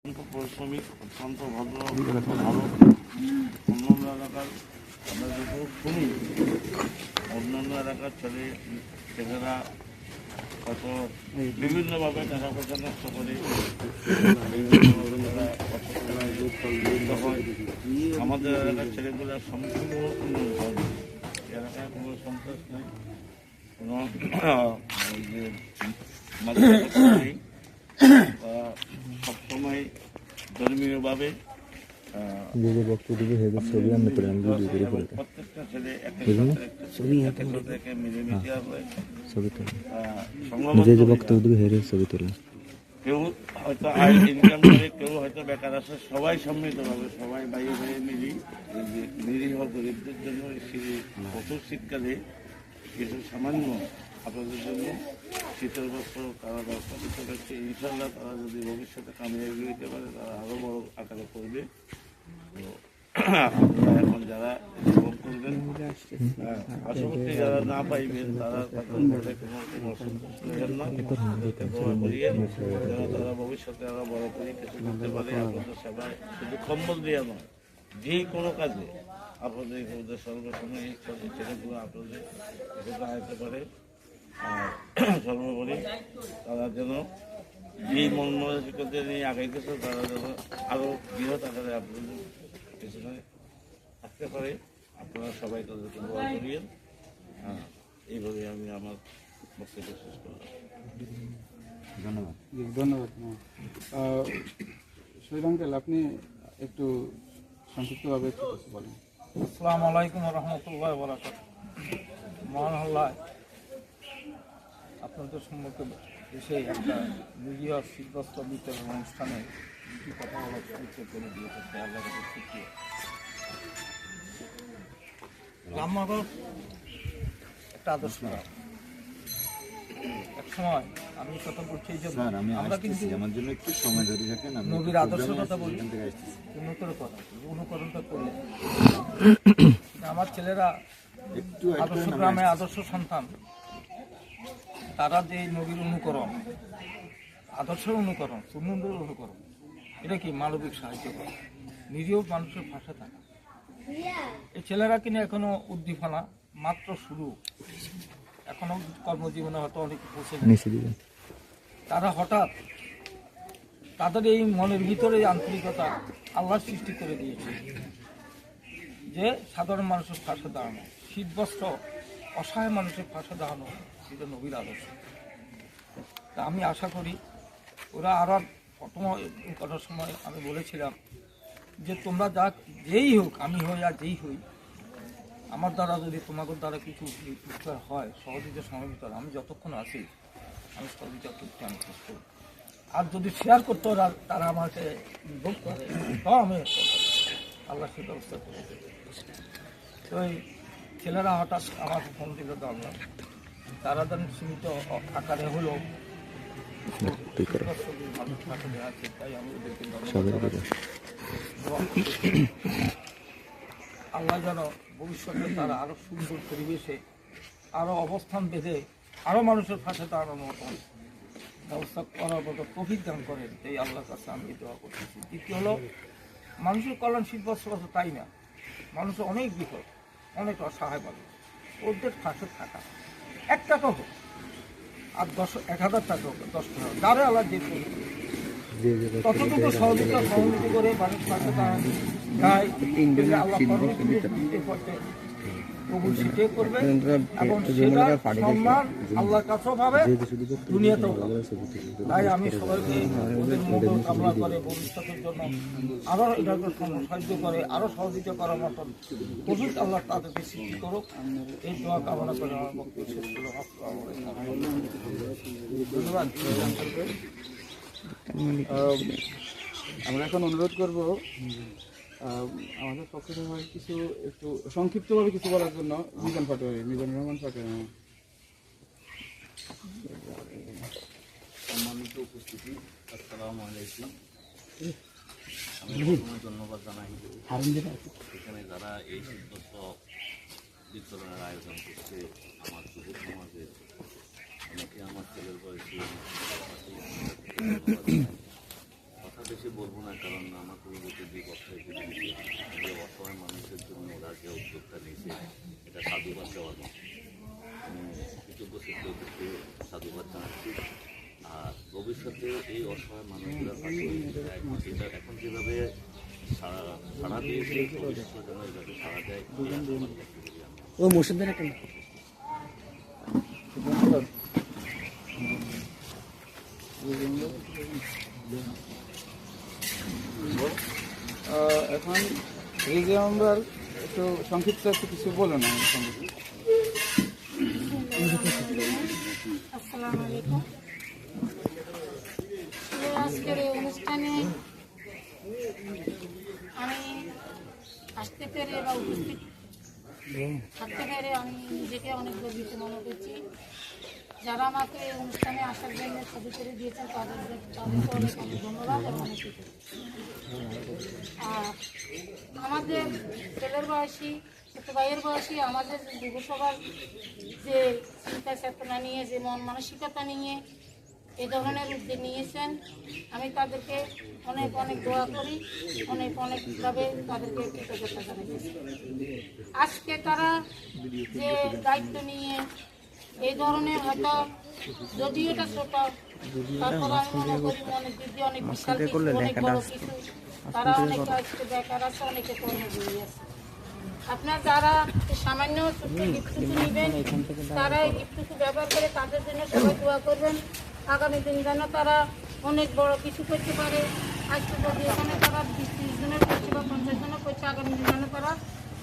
পরিশ্রমিক, অত্যন্ত ভদ্র, ভালো। অন্যান্য এলাকার আমরা যখন শুনি, অন্যান্য এলাকার ছেলেরা হয়তো বিভিন্নভাবে টাকা পয়সা নষ্ট করে, আমাদের এলাকার ছেলেগুলো সম্পূর্ণ উন্নয়ন হয়। এলাকায় কোনো সন্ত্রাস নেই, কোনো যে নেই, সবসময় ধর্মীয়ভাবে প্রত্যেকটা ছেলে মিলেমিশে কেউ হয়তো আয় ইনকাম করে, কেউ হয়তো বেকার আছে, সবাই সম্মিলিতভাবে সবাই বাইরে বাইরে নিরীহ গরিবদের জন্য প্রচুর শীতকালে কিছু সামান্য আপনাদের জন্য শীতের বস্ত্র তারা ব্যবস্থা করতে পারছে। ইনশাল্লাহ তারা যদি ভবিষ্যতে কামিয়াবি হইতে পারে, তারা আরও বড় আকারে করবে। তো আপনারা এখন যারা শ্রম করবেন, পার্শ্ববর্তী যারা না পাইবেন, তারা তারা ভবিষ্যতে আরো বড় করে কিছু করতে পারে। আপনাদের সেবায় শুধু কম্বল দিয়ে নয়, যে কোনো কাজে আপনাদের সর্বসময় ছেলেগুলো আপনাদের আনতে পারে। আর সর্বোপরি তারা যেন যেই মন মানসিকতা নিয়ে আগাইতেছে, তারা যেন আরও বৃহৎ আকারে আপনাদের পেছনে থাকতে পারে। আপনারা সবাই তাদেরকে দোয়া করিয়েন। এইভাবে আমি আমার বক্তব্য শেষ করলাম। ধন্যবাদ। ধন্যবাদ শহীদ আঙ্কেল, আপনি একটু সংক্ষিপ্তভাবে একটু বলেন। আসসালামু আলাইকুম রহমতুল্লাহ বারাকাতুহু। মহানল্লায় আপনাদের সম্মুখে এসে একটা মিডিয়া শীতবস্ত্র বিতরণ অনুষ্ঠানে দুটি কথা বলার সুযোগ করে দিয়েছে, আল্লাহ কাছে শুকরিয়া। আমারও একটা আদর্শ এক সময় আমি কথা বলছি যে আমরা কিন্তু আমার জন্য একটু সময় ধরে রাখেন, নবীর আদর্শের কথা বলি, অনুকরণটা করলে আমার ছেলেরা একটু আদর্শ গ্রামে আদর্শ সন্তান, তারা যে নবীর অনুকরণ, আদর্শের অনুকরণ, সুন্নতের অনুকরণ, এটা কি মানবিক সাহায্য করে, নিরীহ মানুষের পাশে থাকা। এই ছেলেরা কিনা এখনো উদ্দীপনা মাত্র শুরু, এখনো কর্মজীবনে হয়তো অনেক পৌঁছে নেই। তারা হঠাৎ তাদের এই মনের ভিতরে আন্তরিকতা আল্লাহ সৃষ্টি করে দিয়েছে যে সাধারণ মানুষের পাশে দাঁড়ানো, শীতবস্ত্র অসহায় মানুষের পাশে দাঁড়ানো, সেটা নবীর আদর্শ। তা আমি আশা করি ওরা আরও প্রথম করার সময় আমি বলেছিলাম যে তোমরা যেই হোক, আমি হই আর যেই হই, আমার দ্বারা যদি তোমাদের দ্বারা কিছু উপকার হয়, সহযোগিতা সহযোগিতা, আমি যতক্ষণ আছি আমি সহযোগিতা করতে আমি চেষ্টা করি। আর যদি শেয়ার করতে ওরা তারা আমাকে ভোগ করে, তাও আমি আল্লাহ সে ব্যবস্থা করে। তো এই ছেলেরা হঠাৎ আমার ফোন দিল, ধরলাম তারা যেন সীমিত আকারে হলেও তাই আমি ওদেরকে আল্লাহ যেন ভবিষ্যতে তারা আরো সুন্দর পরিবেশে আরো অবস্থান বেঁধে আরো মানুষের পাশে দাঁড়ানোর মতন ব্যবস্থা করার মতো তৌফিক দান করেন, এই আল্লাহর কাছে আমি দোয়া করতেছি। দ্বিতীয় হলো মানুষের কল্যাণ শীতবস্ত্র কথা তাই না, মানুষের অনেক বিপদ, অনেক অসহায় মানুষ, ওদের পাশে থাকা 1 টাকা হোক আর 1000 টাকা হোক, 10 টাকা হোক, যারা আল্লাহ যে ততটুকু সহযোগিতা করে মানুষ পাশে দাঁড়ানো যায়, আল্লাহ কবুল সেটাই করবে এবং সেটা সম্মান আল্লাহর কাছেও পাবে, দুনিয়াতেও পাবে। তাই আমি সবাইকে ওদের মঙ্গল কামনা করে ভবিষ্যতের জন্য আরও এটাকে সাহায্য করে, আরও সহযোগিতা করার মতন কবুল আল্লাহ তাদেরকে সৃষ্টি করুক, এই দোয়া কামনা করে আমার বক্তব্য শেষ করলাম। ধন্যবাদ। আমরা এখন অনুরোধ করব আমাদের পক্ষ থেকে কিছু একটু সংক্ষিপ্তভাবে কিছু বলার জন্য মিজানুর রহমান পাটোয়ারি। সম্মানিত উপস্থিতি, আসসালামু আলাইকুম। আমি ধন্যবাদ জানাই এখানে যারা এই শীতবস্ত্র বিতরণের আয়োজন করছে। আমার যুব সমাজের অনেকে আমার ছেলের বয়সী, বেশি বলবো না, কারণ আমার পূর্ববর্তী যে কথা যে অসহায় মানুষের জন্য ওরা যে উদ্যোগটা নিয়েছে এটা সাধুবাদ দেওয়ার মতো। আমি কৃতজ্ঞ সত্যকে সাধুবাদ জানাচ্ছি। আর ভবিষ্যতে এই অসহায় মানুষগুলোর পাশে এটা এখন যেভাবে সাড়া দিয়েছে ভবিষ্যতে যেন এইভাবে সাড়া দেয় ও মুর্শিদদের একটা এখন রিজি মেম্বার একটু সংক্ষিপ্ত একটু কিছু বলুন আমার সঙ্গে। আসসালামু আলাইকুম। আজকের এই অনুষ্ঠানে আমি আসতে পেরে বা উপস্থিত থাকতে পেরে আমি নিজেকে অনেক গর্বিত মনে করছি। যারা আমাকে এই অনুষ্ঠানে আসার জন্য ছবি করে দিয়েছেন তাদেরকে অনেক অনেক ধন্যবাদ এবং অনেক আর আমাদের ছেলের বয়সী ছোট ভাইয়ের বয়সী আমাদের যুবসভার যে চিন্তা চেতনা নিয়ে যে মন মানসিকতা নিয়ে এই ধরনের উদ্যোগ নিয়েছেন, আমি তাদেরকে অনেক অনেক দোয়া করি, অনেক অনেকভাবে তাদেরকে কৃতজ্ঞতা জানাচ্ছি। আজকে তারা যে দায়িত্ব নিয়ে এই ধরনের হয়তো যদিও এটা ছোট, তারপর আমি মনে করি মনের দিদি অনেক বিশাল কিছু, অনেক বড় কিছু। তারা অনেকে আজকে বেকার আছে, অনেকে কর্মজীবী আছে। আপনার যারা সামান্য ছোট্ট গিফটটুকু নেবেন, তারা এই গিফটটুকু ব্যবহার করে তাদের জন্য সবাই দোয়া করবেন। আগামী দিন যেন তারা অনেক বড় কিছু করতে পারে। আজকে যদি এখানে তারা 20-30 জনের করছে বা 50 জনের করছে, আগামী দিন যেন তারা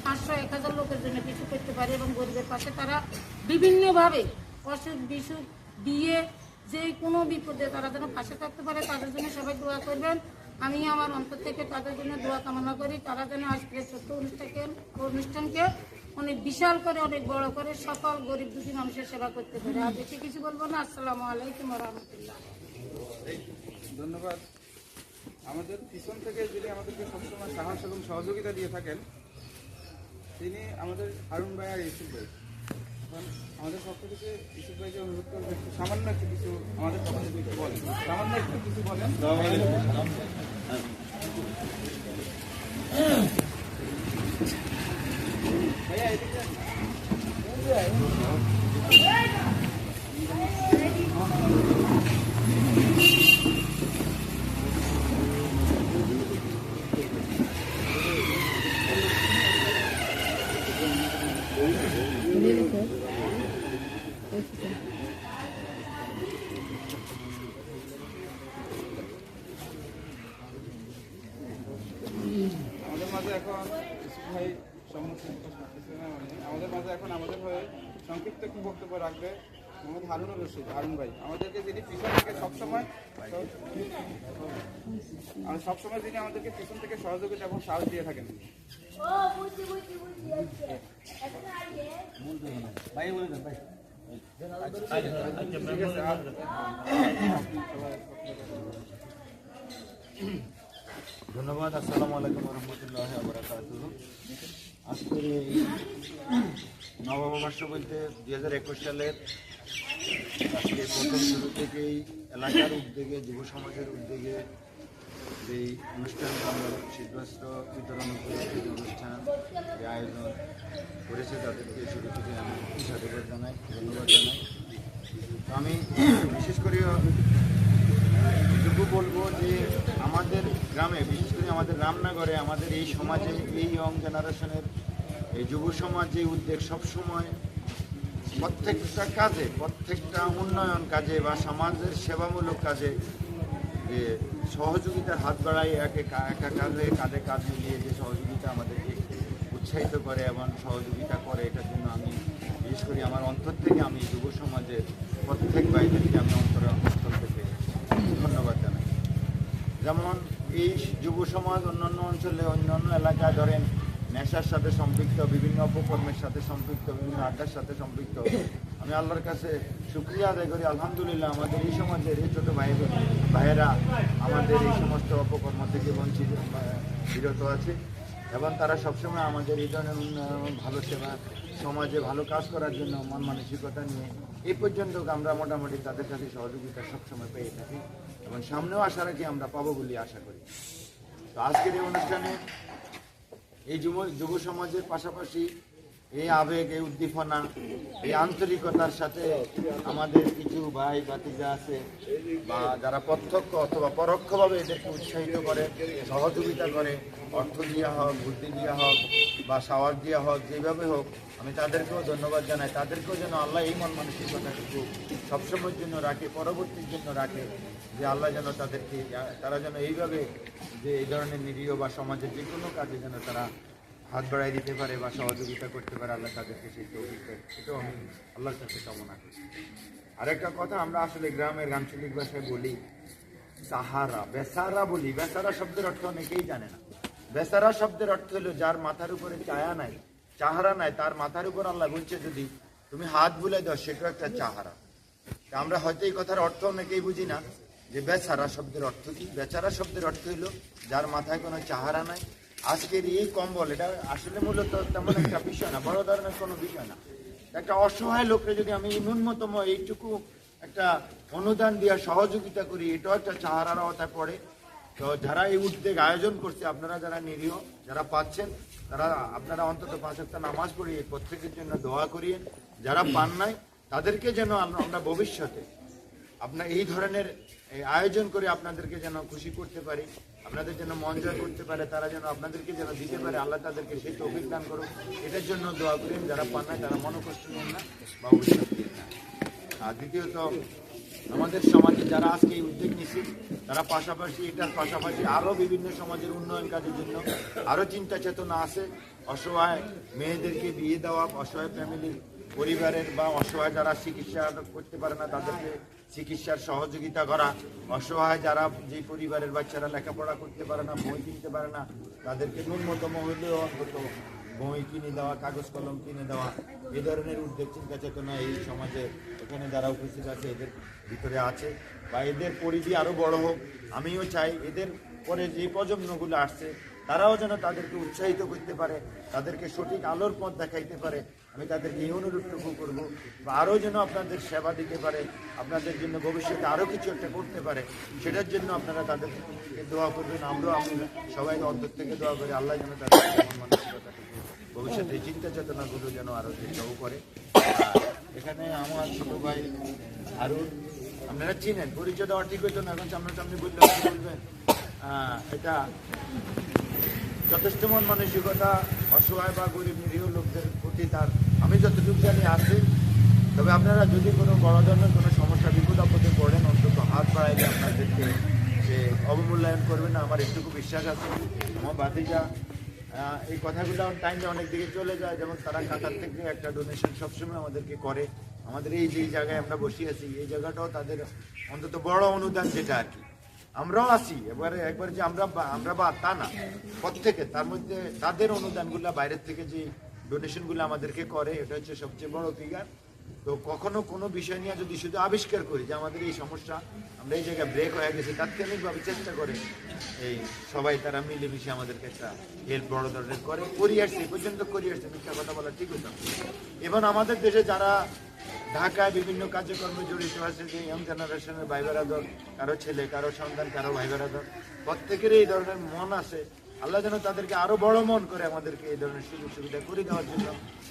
500-1000 লোকের জন্য কিছু করতে পারে এবং গরিবের পাশে তারা বিভিন্নভাবে অসুখ বিসুখ দিয়ে যে কোনো বিপদে তারা যেন পাশে থাকতে পারে। তাদের জন্য সবাই দোয়া করবেন। আমি আমার অন্তর থেকে তাদের জন্য দোয়া কামনা করি। তারা যেন আজকে ছোট্ট অনুষ্ঠানকে অনেক বিশাল করে, অনেক বড় করে সকল গরিব দুঃখী মানুষের সেবা করতে পারে। আর বেশি কিছু বলবো না। আসসালামু আলাইকুম ওয়া রাহমাতুল্লাহ। ধন্যবাদ। আমাদের পিছন থেকে যিনি আমাদেরকে সবসময় সাহস এবং সহযোগিতা দিয়ে থাকেন তিনি আমাদের হারুন ভাই আর ইউসুফ ভাই। এখন আমাদের পক্ষ থেকে ইউসুফ ভাইকে অনুরোধ করবো একটু সামান্য একটু কিছু আমাদের পক্ষ থেকে একটু বলেন, সামান্য একটু কিছু বলেন। ভাইয়া এদিকে আমাদের মাঝে এখন ইউসুফ ভাই সম্মুখীন আমাদের মাঝে এখন আমাদের হয়ে সংক্ষিপ্ত একটু বক্তব্য রাখবে মোহাম্মদ হারুনুর রশিদ, হারুন ভাই। আমাদেরকে যিনি পিছন থেকে সবসময় যিনি আমাদেরকে পিছন থেকে সহযোগিতা এবং সাহস দিয়ে থাকেন। ঠিক আছে। ধন্যবাদ। আসসালামু আলাইকুম রহমতুল্লাহ বারাকাতুহ। আজকের এই নববর্ষ বলতে 2021 সালের আজকে প্রথম শুরু থেকেই এলাকার উদ্যোগে, যুব সমাজের উদ্যোগে এই অনুষ্ঠান শীতবস্ত্র বিতরণ উপলক্ষে যে অনুষ্ঠান, যে আয়োজন করেছে তাদেরকে শুরু থেকে আমি সাধুবাদ জানাই, ধন্যবাদ জানাই। তো আমি বিশেষ করে এটুকু বলবো যে আমাদের গ্রামে, বিশেষ করে আমাদের রামনগরে, আমাদের এই সমাজে, এই ইয়ং জেনারেশনের এই যুব সমাজ যে উদ্যোগ সবসময় প্রত্যেকটা কাজে, প্রত্যেকটা উন্নয়ন কাজে বা সমাজের সেবামূলক কাজে যে সহযোগিতার হাত বাড়াই, একাকার হয়ে কাঁধে কাঁধ মিলিয়ে যে সহযোগিতা আমাদেরকে উৎসাহিত করে এবং সহযোগিতা করে, এটার জন্য আমি বিশেষ করে আমার অন্তর থেকে আমি যুব সমাজের প্রত্যেক ভাইদেরকে আমি অন্তর থেকে ধন্যবাদ জানাই। যেমন এই যুব সমাজ অন্যান্য অঞ্চলে, অন্যান্য এলাকায় ধরেন নেশার সাথে সম্পৃক্ত, বিভিন্ন অপকর্মের সাথে সম্পৃক্ত, বিভিন্ন আড্ডার সাথে সম্পৃক্ত। আমি আল্লাহর কাছে শুকরিয়া আদায় করি, আলহামদুলিল্লাহ আমাদের এই সমাজের এই ছোটো ভাইয়েরা আমাদের এই সমস্ত অপকর্ম থেকে বঞ্চিত, বিরত আছে এবং তারা সবসময় আমাদের এই ধরনের উন্নয়ন, ভালো সেবা, সমাজে ভালো কাজ করার জন্য মন মানসিকতা নিয়ে এই পর্যন্ত আমরা মোটামুটি তাদের কাছে সহযোগিতা সবসময় পেয়ে থাকি। এবং সামনেও আশা রাখি আমরা পাবো বলে আশা করি। তো আজকের এই অনুষ্ঠানে এই যুব সমাজের পাশাপাশি এই আবেগ, এই উদ্দীপনা, এই আন্তরিকতার সাথে আমাদের কিছু ভাই ভাতিজা আছে বা যারা প্রত্যক্ষ অথবা পরোক্ষভাবে এদেরকে উৎসাহিত করে, সহযোগিতা করে, অর্থ দেওয়া হোক, বুদ্ধি দেওয়া হোক বা সাওয়ার দেওয়া হোক, যেভাবে হোক আমি তাদেরকেও ধন্যবাদ জানাই। তাদেরকেও যেন আল্লাহ এই মন মানসিকতাটুকু সবসময়ের জন্য রাখে, পরবর্তীর জন্য রাখে, যে আল্লাহ যেন তারা যেন এইভাবে যে এই ধরনের নিরীহ বা সমাজের যে কোনো কাজে যেন তারা হাত বাড়াই দিতে পারে বা সহযোগিতা করতে পারে, আল্লাহ তাদেরকে সেই তৌফিক দেয়। এটাও আমি আল্লাহর কাছে কামনা করি। আরেকটা কথা, আমরা আসলে গ্রামের আঞ্চলিক ভাষায় বলি সাহারা, বেসারা বলি। বেসারা শব্দের অর্থ অনেকেই জানে না। বেসারা শব্দের অর্থ হলো যার মাথার উপরে চায়া নাই, চাহারা নাই, তার মাথার উপর আল্লাহ বলছে যদি তুমি হাত বুলাই দাও সেটাও একটা চাহারা। আমরা হয়তো এই কথার অর্থ অনেকেই বুঝি না যে বেচারা শব্দের অর্থ কি। বেচারা শব্দের অর্থ হলো যার মাথায় কোনো চাহারা নাই। আজকের এই কম্বল এটা আসলে মূলত তেমন একটা বিষয় না, বড় ধরনের কোনো বিষয় না। একটা অসহায় লোককে যদি আমি ন্যূনতম এইটুকু একটা অনুদান দিয়ে সহযোগিতা করি, এটাও একটা চাহারার আওতায় পড়ে। তো যারা এই উদ্যোগ আয়োজন করছে, আপনারা যারা নিরীহ, যারা পাচ্ছেন, তারা আপনারা অন্তত 5 ওয়াক্ত নামাজ পড়িয়ে প্রত্যেকের জন্য দোয়া করিয়ে, যারা পান নাই তাদেরকে যেন আমরা ভবিষ্যতে আপনার এই ধরনের আয়োজন করে আপনাদেরকে যেন খুশি করতে পারি, আপনাদের যেন মন জয় করতে পারে, তারা যেন আপনাদেরকে যেন দিতে পারে, আল্লাহ তাদেরকে সেই তৌফিক দান করুন। এটার জন্য দোয়া করেন। যারা পান নাই তারা মনোকষ্ট নেন না বা অভিশাপ দিন না। আর দ্বিতীয়ত, আমাদের সমাজে যারা আজকে এই উদ্যোগ নিচ্ছে তারা পাশাপাশি এটার পাশাপাশি আরও বিভিন্ন সমাজের উন্নয়ন কাজের জন্য আরও চিন্তা চেতনা আছে। অসহায় মেয়েদেরকে বিয়ে দেওয়া, অসহায় ফ্যামিলির পরিবারের বা অসহায় যারা চিকিৎসা করতে পারে না তাদেরকে চিকিৎসার সহযোগিতা করা, অসহায় যারা যে পরিবারের বাচ্চারা লেখাপড়া করতে পারে না, বই কিনতে পারে না, তাদেরকে ন্যূনতম হলেও অন্তত বই কিনে দেওয়া, কাগজ কলম কিনে দেওয়া, এই ধরনের উদ্যোগ চিন্তা চেতনা এই সমাজে এখানে যারা উপস্থিত আছে এদের ভিতরে আছে। বা এদের পরিধি আরও বড় হোক। আমিও চাই এদের পরে যে প্রজন্মগুলো আসছে তারাও যেন তাদেরকে উৎসাহিত করতে পারে, তাদেরকে সঠিক আলোর পথ দেখাইতে পারে। আমি তাদেরকে এই অনুরোধটুকু করবো, বা আরও যেন আপনাদের সেবা দিতে পারে, আপনাদের জন্য ভবিষ্যতে আরও কিছু একটা করতে পারে, সেটার জন্য আপনারা তাদেরকে দোয়া করবেন। আমরাও সবাই অন্তর থেকে দোয়া করি আল্লাহ যেন তাদের মানসিকতাটুকু ভবিষ্যতে চিন্তা চেতনাগুলো যেন আরও চেষ্টাও করে। এখানে আমার ছোট ভাই হারুন, আপনারা চিনেন, পরিচয় দেওয়া ঠিক হইতো না, এখন সামনাসামনি বললে বলবেন। এটা যথেষ্ট মন মানসিকতা অসহায় বা গরিব নিরীহ লোকদের প্রতি তার আমি যতটুকু জানি আছে। তবে আপনারা যদি কোনো বড় ধরনের কোনো সমস্যা বিপদ আপদে পড়েন, অন্তত হাত বাড়াইলে আপনাদেরকে যে অবমূল্যায়ন করবেন না, আমার একটুকু বিশ্বাস আছে। আমার ভাতিজা এই কথাগুলো টাইমে অনেক দিকে চলে যায়, যেমন তারা কাতার থেকে একটা ডোনেশন সবসময় আমাদেরকে করে। আমাদের এই যে জায়গায় আমরা বসে আছি এই জায়গাটাও তাদের অন্তত বড় অনুদান, যেটা আর কি আমরাও আছি একবার যে আমরা বা তা না, প্রত্যেকে তার মধ্যে তাদের অনুদানগুলো বাইরের থেকে যে ডোনেশনগুলো আমাদেরকে করে, এটা হচ্ছে সবচেয়ে বড় ফিগার। তো কখনো কোনো বিষয় নিয়ে যদি শুধু আবিষ্কার করি যে আমাদের এই সমস্যা, আমরা এই জায়গায় ব্রেক হয়ে গেছি, তাৎক্ষণিকভাবে চেষ্টা করে এই সবাই তারা মিলেমিশে আমাদেরকে একটা হেল্প বড় ধরনের করে আসছে, এই পর্যন্ত করে আসছে। মিথ্যা কথা বলা ঠিক হতো। এবং আমাদের দেশে যারা ঢাকায় বিভিন্ন কার্যক্রমে জড়িত আছে, যে ইয়ং জেনারেশনের ভাই বেরাদর, কারো ছেলে, কারো সন্তান, কারো ভাই বেরাদর, প্রত্যেকের এই ধরনের মন আছে। আল্লাহ যেন তাদেরকে আরো বড় মন করে আমাদেরকে এই ধরনের সুযোগ সুবিধা করে দেওয়ার জন্য,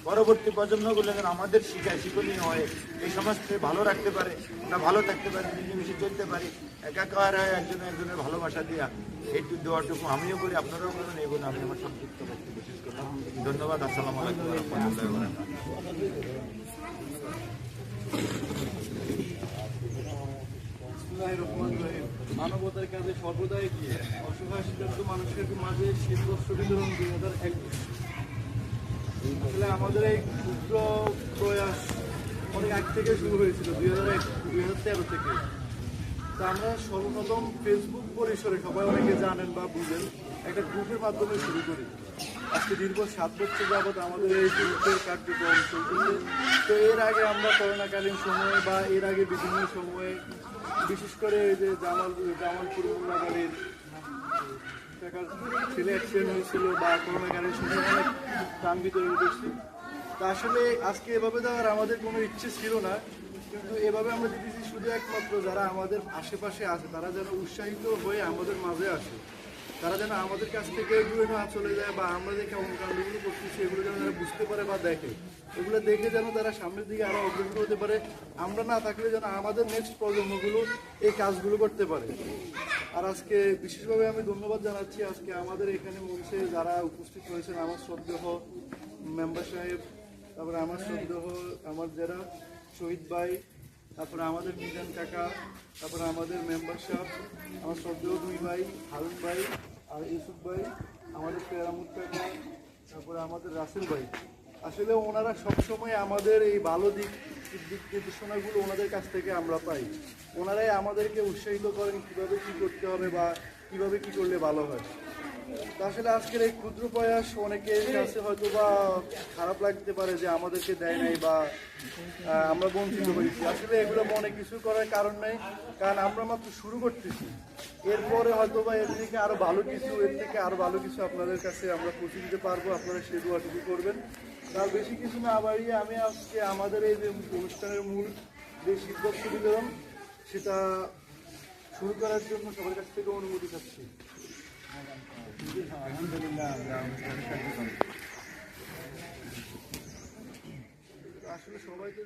পরবর্তী প্রজন্মগুলো যেন আমাদের শিক্ষণীয় হয়ে এই সমাজকে ভালো রাখতে পারে, আমরা ভালো থাকতে পারি, মিলেমিশে চলতে পারি, একাকার হয়ে একজনের ভালোবাসা দিয়া একটু দেওয়াটুকু আমিও করি, আপনারাও করেন। এই বলে আমি আমার সংক্ষিপ্ত বক্তব্য শেষ করলাম। ধন্যবাদ। আসসালামু আলাইকুম ওয়া রাহমাতুল্লাহি ওয়া বারাকাতুহু। মানবতার কাজে সর্বদা এগিয়ে অসহায় শীতার্ত মানুষের মাঝে শীতবস্ত্র বিতরণ 2001। আসলে আমাদের এই ক্ষুদ্র প্রয়াস অনেক আগ থেকে শুরু হয়েছিল, 2013 থেকে। তা আমরা সর্বপ্রথম ফেসবুক পরিসরে, সবাই অনেকে জানেন বা বুঝেন, একটা গ্রুপের মাধ্যমে শুরু করি। আজকে দীর্ঘ 7 বছর যাবৎ আমাদের এই গ্রুপের কার্যক্রম চলতেছে। তো এর আগে আমরা করোনাকালীন সময়ে বা এর আগে বিভিন্ন সময়ে, বিশেষ করে এই যে জামালপুর মোল্লাবাড়ির ছেলে অ্যাক্সিডেন্ট হয়েছিল বা করোনাকালীন সময় অনেক প্রাণ বিতরণ করছি। তা আসলে আজকে এভাবে দেওয়ার আমাদের কোনো ইচ্ছে ছিল না, কিন্তু এভাবে আমরা দিতেছি শুধু একমাত্র যারা আমাদের আশেপাশে আছে তারা যেন উৎসাহিত হয়ে আমাদের মাঝে আসে, তারা যেন আমাদের কাছ থেকে দূরে না চলে যায়, বা আমরা যে কর্মকাণ্ডগুলো করতেছি এগুলো যেন তারা বুঝতে পারে বা দেখে, এগুলো দেখে যেন তারা সামনের দিকে আরও অগ্রসর হতে পারে। আমরা না থাকলে যেন আমাদের নেক্সট প্রজন্মগুলো এই কাজগুলো করতে পারে। আর আজকে বিশেষভাবে আমি ধন্যবাদ জানাচ্ছি আজকে আমাদের এখানে মঞ্চে যারা উপস্থিত হয়েছেন, আমার শ্রদ্ধেয় মেম্বার সাহেব, তারপরে আমার শ্রদ্ধেয় আমার যারা শহীদ ভাই, তারপরে আমাদের মিজান কাকা, তারপরে আমাদের মেম্বার সাহেব, আমার শ্রদ্ধেয় দুই ভাই হারুন ভাই আর ইউসুফ ভাই, আমাদের পেরামুদ কাকা, তারপরে আমাদের রাসেল ভাই। আসলে ওনারা সবসময় আমাদের এই ভালো দিক নির্দেশনাগুলো ওনাদের কাছ থেকে আমরা পাই। ওনারাই আমাদেরকে উৎসাহিত করেন কীভাবে কী করতে হবে বা কীভাবে কী করলে ভালো হয়। তা আসলে আজকের এই ক্ষুদ্র প্রয়াস অনেকের কাছে হয়তো বা খারাপ লাগতে পারে যে আমাদেরকে দেয় নাই বা আমরা বঞ্চিত হয়েছি। আসলে এগুলো মনে কিছু করার কারণ নেই, কারণ আমরা মাত্র শুরু করতেছি। এরপরে হয়তো বা এর থেকে আরও ভালো কিছু, এর থেকে আরও ভালো কিছু আপনাদের কাছে আমরা পৌঁছে দিতে পারবো। আপনারা সে দোয়াটুকু করবেন। তার বেশি কিছু না বাড়িয়ে আমি আজকে আমাদের এই যে অনুষ্ঠানের মূল যে শীতবস্ত্র বিতরণ সেটা শুরু করার জন্য সবার কাছ থেকে অনুমতি চাচ্ছি। আসলে সবাই তো